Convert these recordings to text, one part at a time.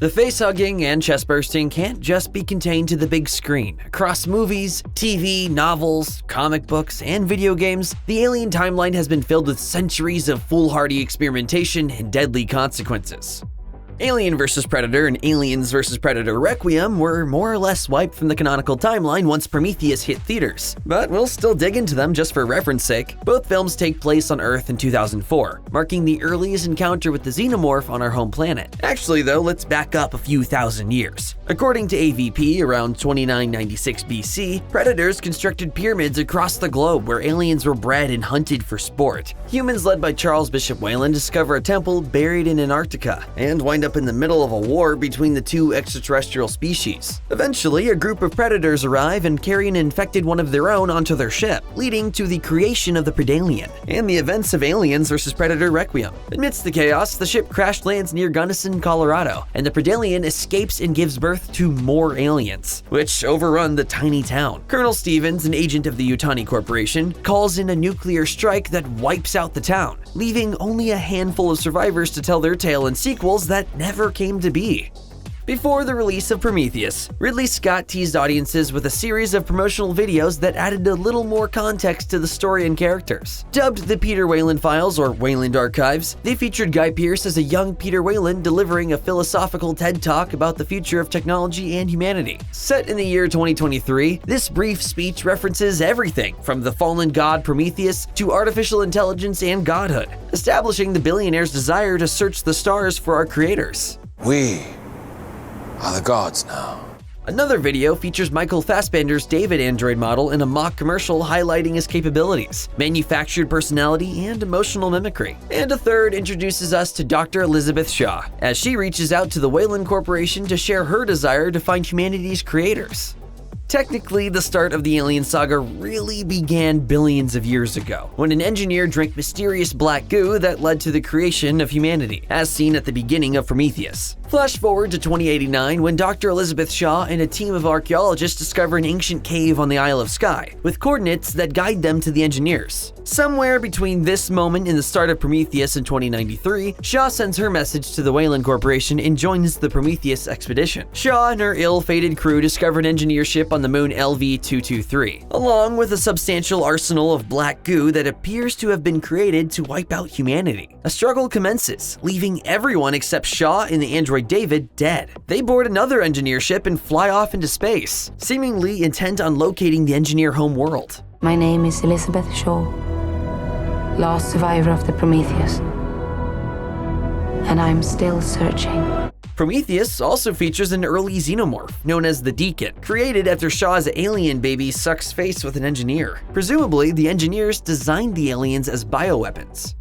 The face-hugging and chest-bursting can't just be contained to the big screen. Across movies, TV, novels, comic books, and video games, the Alien timeline has been filled with centuries of foolhardy experimentation and deadly consequences. Alien vs. Predator and Aliens vs. Predator Requiem were more or less wiped from the canonical timeline once Prometheus hit theaters, but we'll still dig into them just for reference sake. Both films take place on Earth in 2004, marking the earliest encounter with the xenomorph on our home planet. Actually though, let's back up a few thousand years. According to AvP, around 2996 BC, predators constructed pyramids across the globe where aliens were bred and hunted for sport. Humans led by Charles Bishop Wayland discover a temple buried in Antarctica, and wind up in the middle of a war between the two extraterrestrial species. Eventually, a group of predators arrive and carry an infected one of their own onto their ship, leading to the creation of the Predalien and the events of Aliens vs. Predator Requiem. Amidst the chaos, the ship crash lands near Gunnison, Colorado, and the Predalien escapes and gives birth to more aliens, which overrun the tiny town. Colonel Stevens, an agent of the Yutani Corporation, calls in a nuclear strike that wipes out the town, leaving only a handful of survivors to tell their tale in sequels that never came to be. Before the release of Prometheus, Ridley Scott teased audiences with a series of promotional videos that added a little more context to the story and characters. Dubbed the Peter Wayland Files or Wayland Archives, they featured Guy Pearce as a young Peter Wayland delivering a philosophical TED Talk about the future of technology and humanity. Set in the year 2023, this brief speech references everything from the fallen god Prometheus to artificial intelligence and godhood, establishing the billionaire's desire to search the stars for our creators. We are the gods now. Another video features Michael Fassbender's David android model in a mock commercial highlighting his capabilities, manufactured personality, and emotional mimicry. And a third introduces us to Dr. Elizabeth Shaw, as she reaches out to the Wayland Corporation to share her desire to find humanity's creators. Technically, the start of the Alien saga really began billions of years ago, when an engineer drank mysterious black goo that led to the creation of humanity, as seen at the beginning of Prometheus. Flash forward to 2089 when Dr. Elizabeth Shaw and a team of archaeologists discover an ancient cave on the Isle of Skye, with coordinates that guide them to the engineers. Somewhere between this moment and the start of Prometheus in 2093, Shaw sends her message to the Wayland Corporation and joins the Prometheus expedition. Shaw and her ill-fated crew discover an engineer ship on the moon LV-223, along with a substantial arsenal of black goo that appears to have been created to wipe out humanity. A struggle commences, leaving everyone except Shaw and the android David dead. They board another engineer ship and fly off into space, seemingly intent on locating the engineer home world. My name is Elizabeth Shaw, last survivor of the Prometheus, and I'm still searching. Prometheus also features an early xenomorph, known as the Deacon, created after Shaw's alien baby sucks face with an engineer. Presumably, the engineers designed the aliens as bioweapons.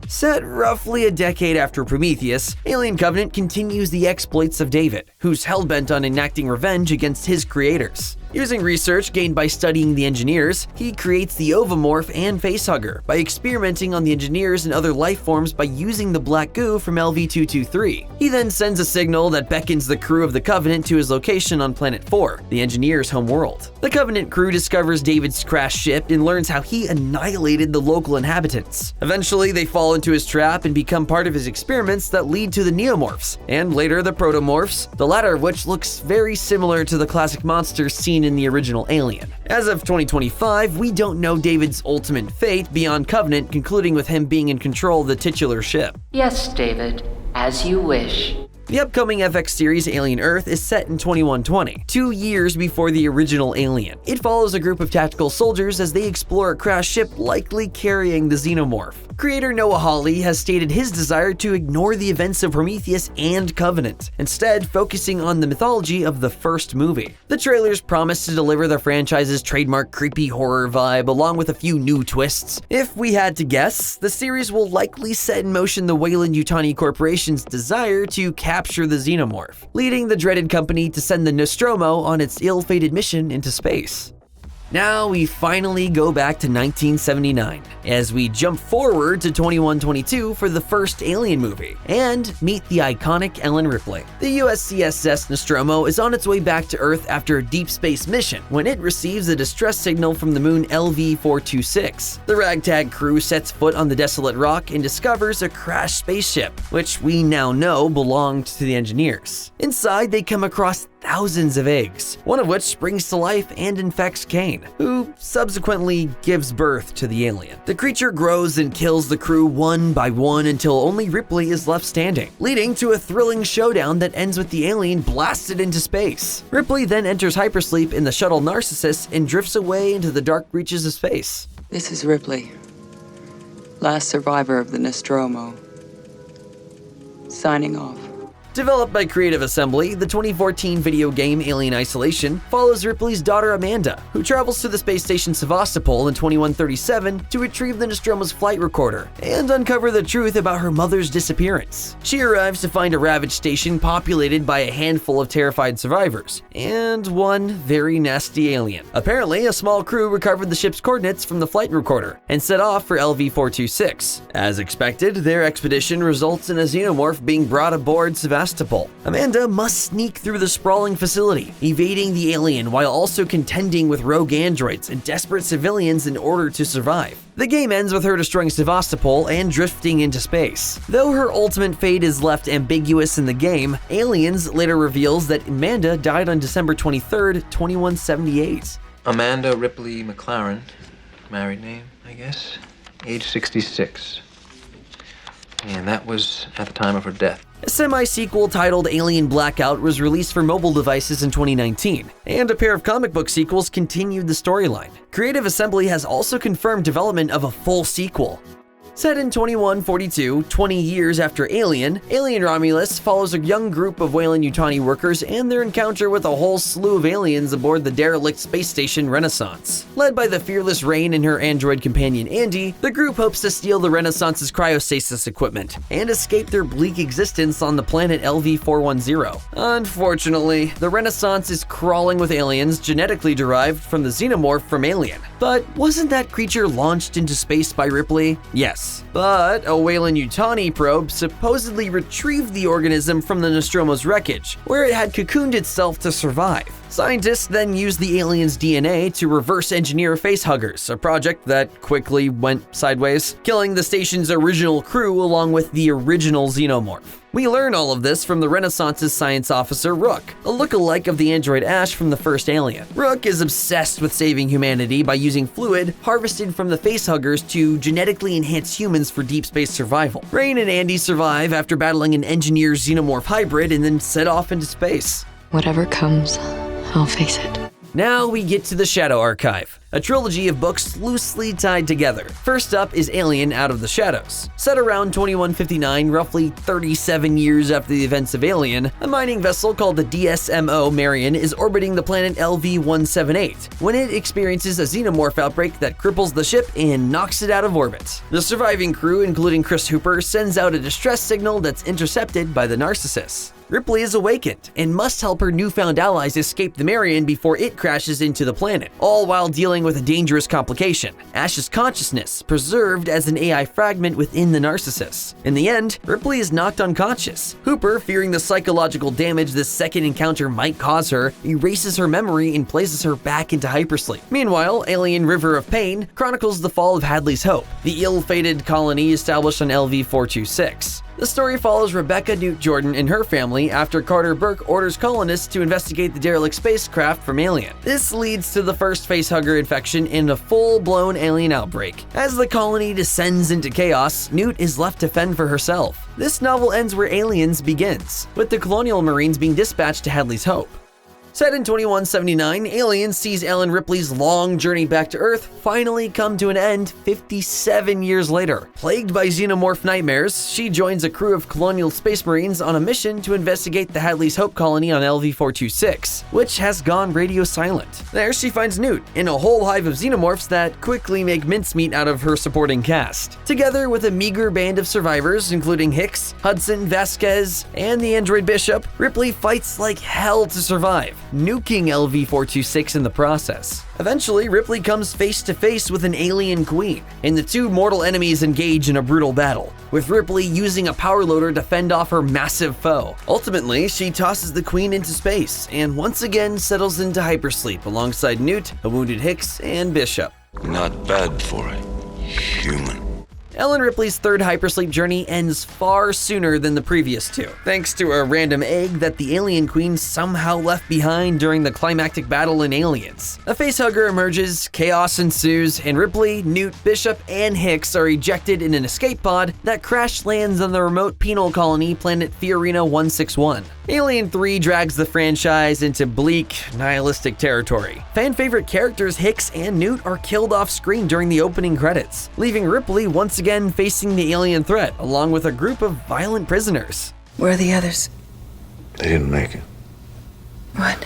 Set roughly a decade after Prometheus, Alien Covenant continues the exploits of David, who's hellbent on enacting revenge against his creators. Using research gained by studying the engineers, he creates the Ovomorph and Facehugger by experimenting on the engineers and other life forms by using the black goo from LV-223. He then sends a signal that beckons the crew of the Covenant to his location on Planet 4, the engineers' home world. The Covenant crew discovers David's crashed ship and learns how he annihilated the local inhabitants. Eventually, they fall into his trap and become part of his experiments that lead to the Neomorphs, and later the Protomorphs, the latter of which looks very similar to the classic monsters seen in the original Alien. As of 2025, we don't know David's ultimate fate beyond Covenant concluding with him being in control of the titular ship. Yes, David, as you wish. The upcoming FX series Alien Earth is set in 2120, 2 years before the original Alien. It follows a group of tactical soldiers as they explore a crashed ship likely carrying the xenomorph. Creator Noah Hawley has stated his desire to ignore the events of Prometheus and Covenant, instead focusing on the mythology of the first movie. The trailers promise to deliver the franchise's trademark creepy horror vibe along with a few new twists. If we had to guess, the series will likely set in motion the Wayland Yutani Corporation's desire to capture the xenomorph, leading the dreaded company to send the Nostromo on its ill-fated mission into space. Now we finally go back to 1979, as we jump forward to 2122 for the first Alien movie, and meet the iconic Ellen Ripley. The USCSS Nostromo is on its way back to Earth after a deep space mission when it receives a distress signal from the moon LV-426. The ragtag crew sets foot on the desolate rock and discovers a crashed spaceship, which we now know belonged to the engineers. Inside, they come across thousands of eggs, one of which springs to life and infects Kane, who subsequently gives birth to the alien. The creature grows and kills the crew one by one until only Ripley is left standing, leading to a thrilling showdown that ends with the alien blasted into space. Ripley then enters hypersleep in the shuttle Narcissus and drifts away into the dark reaches of space. This is Ripley, last survivor of the Nostromo. Signing off. Developed by Creative Assembly, the 2014 video game Alien Isolation follows Ripley's daughter Amanda, who travels to the space station Sevastopol in 2137 to retrieve the Nostromo's flight recorder and uncover the truth about her mother's disappearance. She arrives to find a ravaged station populated by a handful of terrified survivors, and one very nasty alien. Apparently, a small crew recovered the ship's coordinates from the flight recorder and set off for LV-426. As expected, their expedition results in a xenomorph being brought aboard Sevastopol. Amanda must sneak through the sprawling facility, evading the alien while also contending with rogue androids and desperate civilians in order to survive. The game ends with her destroying Sevastopol and drifting into space. Though her ultimate fate is left ambiguous in the game, Aliens later reveals that Amanda died on December 23, 2178. Amanda Ripley McLaren, married name, I guess, age 66. And that was at the time of her death. A semi-sequel titled Alien Blackout was released for mobile devices in 2019, and a pair of comic book sequels continued the storyline. Creative Assembly has also confirmed development of a full sequel. Set in 2142, 20 years after Alien Romulus follows a young group of Wayland-Yutani workers and their encounter with a whole slew of aliens aboard the derelict space station Renaissance. Led by the fearless Rain and her android companion Andy, the group hopes to steal the Renaissance's cryostasis equipment and escape their bleak existence on the planet LV-410. Unfortunately, the Renaissance is crawling with aliens genetically derived from the xenomorph from Alien. But wasn't that creature launched into space by Ripley? Yes. But a Wayland-Yutani probe supposedly retrieved the organism from the Nostromo's wreckage, where it had cocooned itself to survive. Scientists then used the alien's DNA to reverse engineer facehuggers, a project that quickly went sideways, killing the station's original crew along with the original xenomorph. We learn all of this from the Renaissance's science officer Rook, a look-alike of the android Ash from the first Alien. Rook is obsessed with saving humanity by using fluid harvested from the facehuggers to genetically enhance humans for deep space survival. Rain and Andy survive after battling an engineer xenomorph hybrid and then set off into space. Whatever comes, I'll face it. Now we get to the Shadow Archive, a trilogy of books loosely tied together. First up is Alien Out of the Shadows. Set around 2159, roughly 37 years after the events of Alien, a mining vessel called the DSMO Marion is orbiting the planet LV-178 when it experiences a xenomorph outbreak that cripples the ship and knocks it out of orbit. The surviving crew, including Chris Hooper, sends out a distress signal that's intercepted by the Narcissus. Ripley is awakened and must help her newfound allies escape the Marion before it crashes into the planet, all while dealing with a dangerous complication: Ash's consciousness, preserved as an AI fragment within the Narcissus. In the end, Ripley is knocked unconscious. Hooper, fearing the psychological damage this second encounter might cause her, erases her memory and places her back into hypersleep. Meanwhile, Alien River of Pain chronicles the fall of Hadley's Hope, the ill-fated colony established on LV-426. The story follows Rebecca Newt Jordan and her family after Carter Burke orders colonists to investigate the derelict spacecraft from Alien. This leads to the first facehugger infection and a full-blown alien outbreak. As the colony descends into chaos, Newt is left to fend for herself. This novel ends where Aliens begins, with the Colonial Marines being dispatched to Hadley's Hope. Set in 2179, Alien sees Ellen Ripley's long journey back to Earth finally come to an end 57 years later. Plagued by xenomorph nightmares, she joins a crew of Colonial Space Marines on a mission to investigate the Hadley's Hope colony on LV-426, which has gone radio silent. There she finds Newt in a whole hive of xenomorphs that quickly make mincemeat out of her supporting cast. Together with a meager band of survivors, including Hicks, Hudson, Vasquez, and the android Bishop, Ripley fights like hell to survive. nuking LV-426 in the process. Eventually, Ripley comes face to face with an alien queen, and the two mortal enemies engage in a brutal battle, with Ripley using a power loader to fend off her massive foe. Ultimately, she tosses the queen into space, and once again settles into hypersleep alongside Newt, a wounded Hicks, and Bishop. Not bad for a human. Ellen Ripley's third hypersleep journey ends far sooner than the previous two, thanks to a random egg that the alien queen somehow left behind during the climactic battle in Aliens. A facehugger emerges, chaos ensues, and Ripley, Newt, Bishop, and Hicks are ejected in an escape pod that crash lands on the remote penal colony planet Fiorina 161. Alien 3 drags the franchise into bleak, nihilistic territory. Fan-favorite characters Hicks and Newt are killed off-screen during the opening credits, leaving Ripley once again facing the alien threat, along with a group of violent prisoners. Where are the others? They didn't make it. What?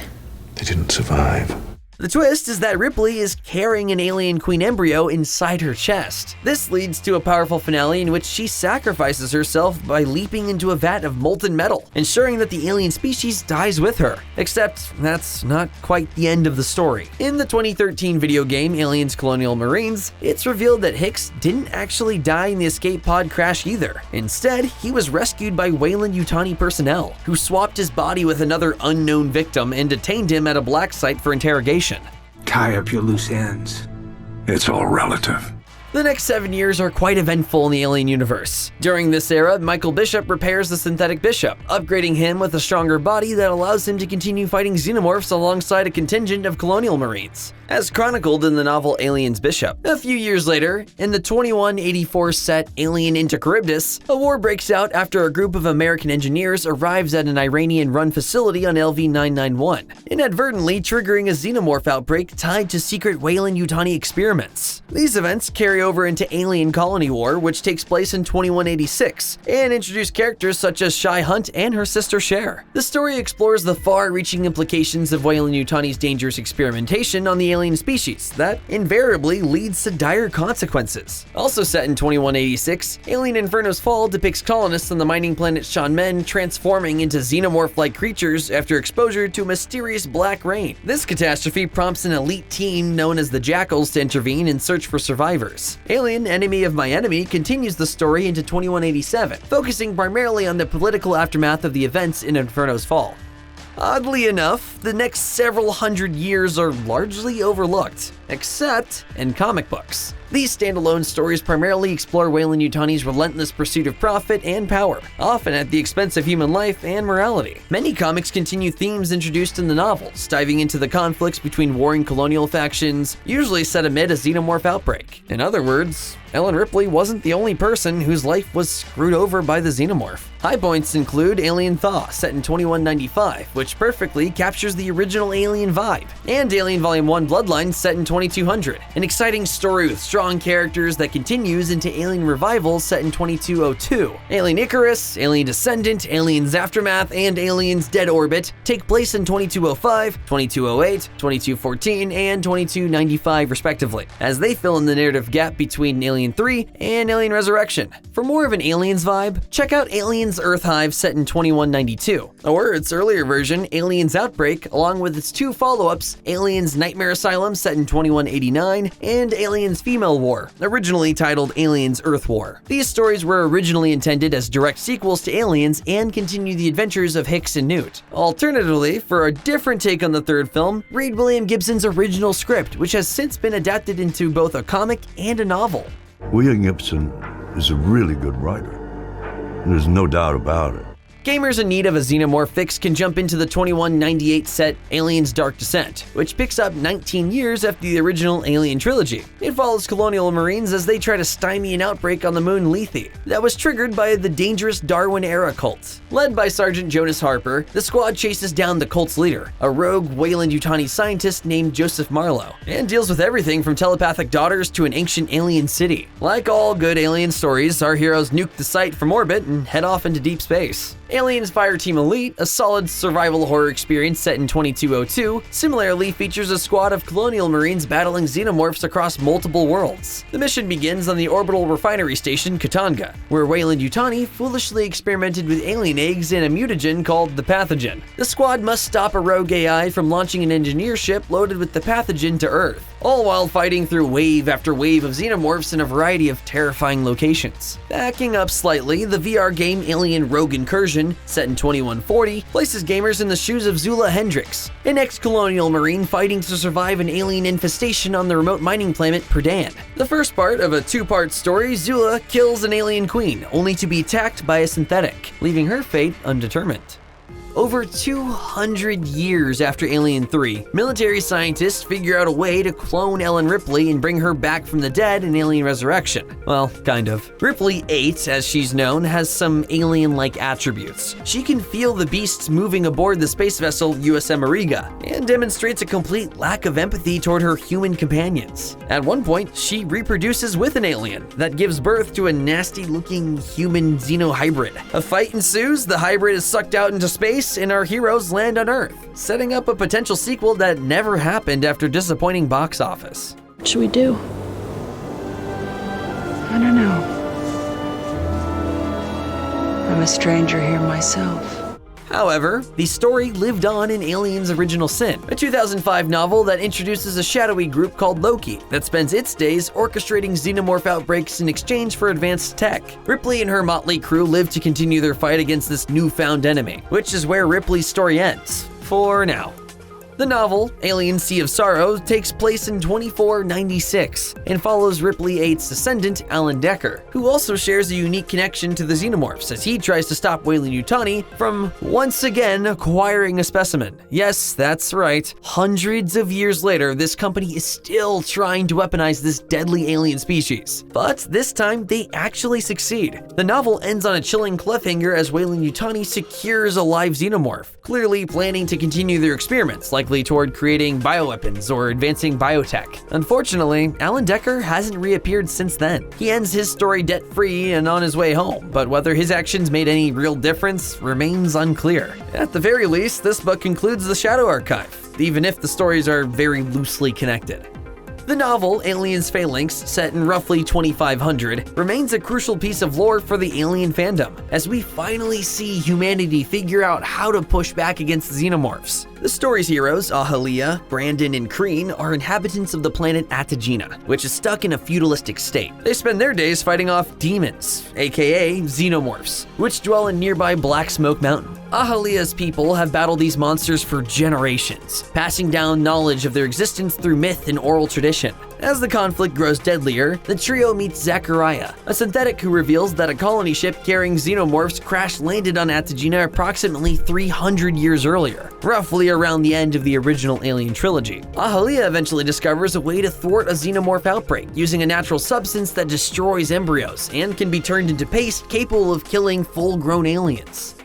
They didn't survive. The twist is that Ripley is carrying an alien queen embryo inside her chest. This leads to a powerful finale in which she sacrifices herself by leaping into a vat of molten metal, ensuring that the alien species dies with her. Except that's not quite the end of the story. In the 2013 video game Aliens Colonial Marines, it's revealed that Hicks didn't actually die in the escape pod crash either. Instead, he was rescued by Wayland-Yutani personnel, who swapped his body with another unknown victim and detained him at a black site for interrogation. Tie up your loose ends. It's all relative. The next 7 years are quite eventful in the Alien universe. During this era, Michael Bishop repairs the synthetic Bishop, upgrading him with a stronger body that allows him to continue fighting xenomorphs alongside a contingent of colonial marines, as chronicled in the novel Aliens Bishop. A few years later, in the 2184 set Alien into Charybdis, a war breaks out after a group of American engineers arrives at an Iranian-run facility on LV-991, inadvertently triggering a xenomorph outbreak tied to secret Wayland-Yutani experiments. These events carry over into Alien Colony War, which takes place in 2186, and introduce characters such as Shai Hunt and her sister Cher. The story explores the far-reaching implications of Wayland-Yutani's dangerous experimentation on the alien species that invariably leads to dire consequences. Also set in 2186, Alien Inferno's Fall depicts colonists on the mining planet Shanmen transforming into xenomorph-like creatures after exposure to a mysterious black rain. This catastrophe prompts an elite team known as the Jackals to intervene and search for survivors. Alien Enemy of My Enemy continues the story into 2187, focusing primarily on the political aftermath of the events in Inferno's Fall. Oddly enough, the next several hundred years are largely overlooked, except in comic books. These standalone stories primarily explore Wayland-Yutani's relentless pursuit of profit and power, often at the expense of human life and morality. Many comics continue themes introduced in the novels, diving into the conflicts between warring colonial factions, usually set amid a xenomorph outbreak. In other words, Ellen Ripley wasn't the only person whose life was screwed over by the xenomorph. High points include Alien Thaw, set in 2195, which perfectly captures the original Alien vibe, and Alien Volume 1 Bloodline, set in 2200, an exciting story with strong characters that continues into Alien Revival, set in 2202. Alien Icarus, Alien Descendant, Aliens Aftermath, and Aliens Dead Orbit take place in 2205, 2208, 2214, and 2295 respectively, as they fill in the narrative gap between Alien 3 and Alien Resurrection. For more of an Aliens vibe, check out Aliens Earth Hive, set in 2192, or its earlier version, Aliens Outbreak, along with its two follow-ups, Aliens Nightmare Asylum, set in 2189, and Aliens Female War, originally titled Aliens Earth War. These stories were originally intended as direct sequels to Aliens and continue the adventures of Hicks and Newt. Alternatively, for a different take on the third film, read William Gibson's original script, which has since been adapted into both a comic and a novel. William Gibson is a really good writer. There's no doubt about it. Gamers in need of a xenomorph fix can jump into the 2198 set Aliens Dark Descent, which picks up 19 years after the original Alien Trilogy. It follows colonial marines as they try to stymie an outbreak on the moon Lethe that was triggered by the dangerous Darwin-era cult. Led by Sergeant Jonas Harper, the squad chases down the cult's leader, a rogue Wayland-Yutani scientist named Joseph Marlowe, and deals with everything from telepathic daughters to an ancient alien city. Like all good alien stories, our heroes nuke the site from orbit and head off into deep space. Aliens Fireteam Elite, a solid survival horror experience set in 2202, similarly features a squad of colonial marines battling xenomorphs across multiple worlds. The mission begins on the orbital refinery station Katanga, where Wayland Yutani foolishly experimented with alien eggs and a mutagen called the pathogen. The squad must stop a rogue AI from launching an engineer ship loaded with the pathogen to Earth, all while fighting through wave after wave of xenomorphs in a variety of terrifying locations. Backing up slightly, the VR game Alien Rogue Incursion, set in 2140, places gamers in the shoes of Zula Hendricks, an ex-colonial marine fighting to survive an alien infestation on the remote mining planet Perdan. The first part of a two-part story, Zula kills an alien queen, only to be attacked by a synthetic, leaving her fate undetermined. Over 200 years after Alien 3, military scientists figure out a way to clone Ellen Ripley and bring her back from the dead in Alien Resurrection. Well, kind of. Ripley 8, as she's known, has some alien-like attributes. She can feel the beasts moving aboard the space vessel USM Auriga, and demonstrates a complete lack of empathy toward her human companions. At one point, she reproduces with an alien that gives birth to a nasty-looking human xenohybrid. A fight ensues, the hybrid is sucked out into space, and our heroes land on Earth, setting up a potential sequel that never happened after disappointing box office. What should we do? I don't know. I'm a stranger here myself. However, the story lived on in Alien's Original Sin, a 2005 novel that introduces a shadowy group called Loki that spends its days orchestrating xenomorph outbreaks in exchange for advanced tech. Ripley and her motley crew live to continue their fight against this newfound enemy, which is where Ripley's story ends, for now. The novel, Alien Sea of Sorrow, takes place in 2496 and follows Ripley 8's descendant, Alan Decker, who also shares a unique connection to the xenomorphs as he tries to stop Wayland Yutani from once again acquiring a specimen. Yes, that's right. Hundreds of years later, this company is still trying to weaponize this deadly alien species. But this time, they actually succeed. The novel ends on a chilling cliffhanger as Wayland Yutani secures a live xenomorph, clearly planning to continue their experiments, likely toward creating bioweapons or advancing biotech. Unfortunately, Alan Decker hasn't reappeared since then. He ends his story debt-free and on his way home, but whether his actions made any real difference remains unclear. At the very least, this book concludes the Shadow Archive, even if the stories are very loosely connected. The novel, Aliens Phalanx, set in roughly 2500, remains a crucial piece of lore for the alien fandom, as we finally see humanity figure out how to push back against the xenomorphs. The story's heroes, Ahalia, Brandon, and Kreen, are inhabitants of the planet Atagena, which is stuck in a feudalistic state. They spend their days fighting off demons, aka xenomorphs, which dwell in nearby Black Smoke Mountain. Ahalia's people have battled these monsters for generations, passing down knowledge of their existence through myth and oral tradition. As the conflict grows deadlier, the trio meets Zachariah, a synthetic who reveals that a colony ship carrying xenomorphs crash-landed on Atagena approximately 300 years earlier, roughly around the end of the original Alien trilogy. Ahalia eventually discovers a way to thwart a xenomorph outbreak using a natural substance that destroys embryos and can be turned into paste capable of killing full-grown aliens.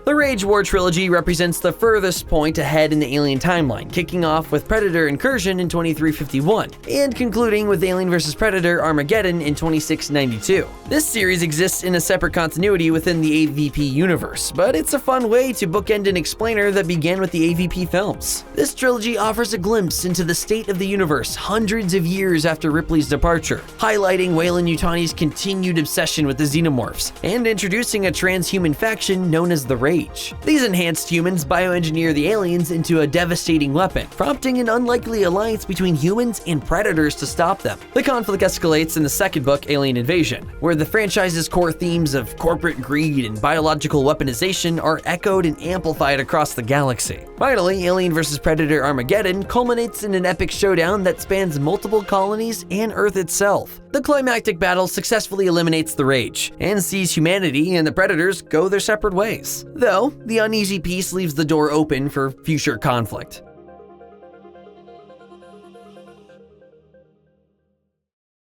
The Rage War Trilogy represents the furthest point ahead in the Alien timeline, kicking off with Predator Incursion in 2351, and concluding with Alien vs. Predator Armageddon in 2692. This series exists in a separate continuity within the AvP universe, but it's a fun way to bookend an explainer that began with the AvP films. This trilogy offers a glimpse into the state of the universe hundreds of years after Ripley's departure, highlighting Wayland Yutani's continued obsession with the xenomorphs, and introducing a transhuman faction known as the Rage. These enhanced humans bioengineer the aliens into a devastating weapon, prompting an unlikely alliance between humans and predators to stop them. The conflict escalates in the second book, Alien Invasion, where the franchise's core themes of corporate greed and biological weaponization are echoed and amplified across the galaxy. Finally, Alien vs. Predator Armageddon culminates in an epic showdown that spans multiple colonies and Earth itself. The climactic battle successfully eliminates the Rage, and sees humanity and the Predators go their separate ways. Though, the uneasy peace leaves the door open for future conflict.